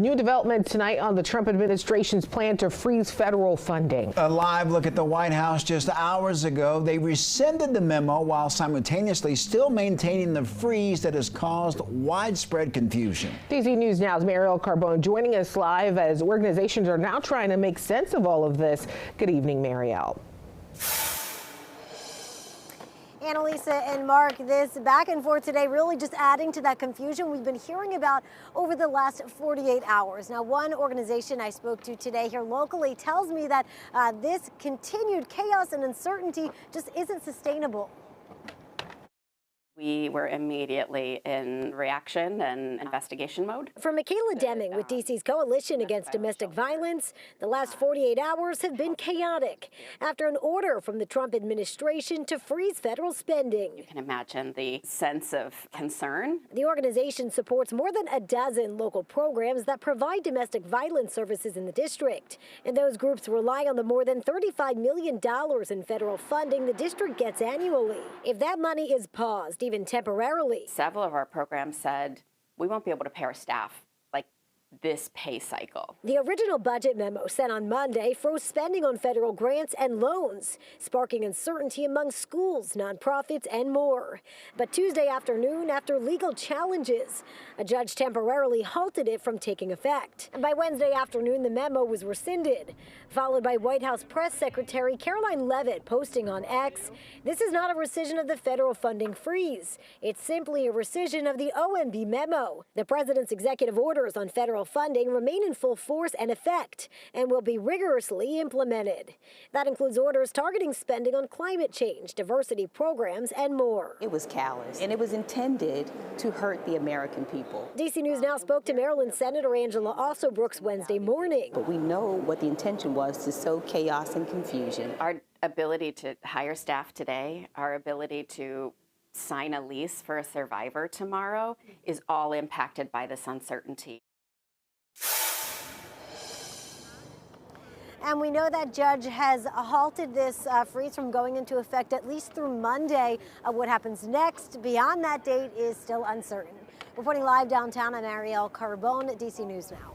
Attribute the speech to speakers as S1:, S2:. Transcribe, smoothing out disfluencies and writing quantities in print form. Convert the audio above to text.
S1: New development tonight on the Trump administration's plan to freeze federal funding.
S2: A live look at the White House just hours ago. They rescinded the memo while simultaneously still maintaining the freeze that has caused widespread confusion.
S1: DC News Now's Mariel Carbone joining us live as organizations are now trying to make sense of all of this. Good evening, Mariel.
S3: Annalisa and Mark, this back and forth today really just adding to that confusion we've been hearing about over the last 48 hours. Now, one organization I spoke to today here locally tells me that this continued chaos and uncertainty just isn't sustainable.
S4: We were immediately in reaction and investigation mode.
S3: From Michaela Deming with DC's Coalition Against Domestic Violence, the last 48 hours have been chaotic after an order from the Trump administration to freeze federal spending.
S4: You can imagine the sense of concern.
S3: The organization supports more than a dozen local programs that provide domestic violence services in the district. And those groups rely on the more than $35 million in federal funding the district gets annually. If that money is paused, even temporarily.
S4: Several of our programs said we won't be able to pay our staff like this pay cycle.
S3: The original budget memo sent on Monday froze spending on federal grants and loans, sparking uncertainty among schools, nonprofits, and more. But Tuesday afternoon, after legal challenges, a judge temporarily halted it from taking effect. And by Wednesday afternoon, the memo was rescinded, followed by White House Press Secretary Caroline Leavitt posting on X, "This is not a rescission of the federal funding freeze. It's simply a rescission of the OMB memo. The president's executive orders on federal funding remain in full force and effect and will be rigorously implemented. That includes orders targeting spending on climate change, diversity programs, and more."
S5: It was callous, and it was intended to hurt the American people.
S3: DC News Now spoke to Maryland Senator Angela Alsobrooks Wednesday morning.
S5: But we know what the intention was, to sow chaos and confusion.
S4: Our ability to hire staff today, our ability to sign a lease for a survivor tomorrow is all impacted by this uncertainty.
S3: And we know that judge has halted this freeze from going into effect at least through Monday. What happens next beyond that date is still uncertain. Reporting live downtown, I'm Mariel Carbone, DC News Now.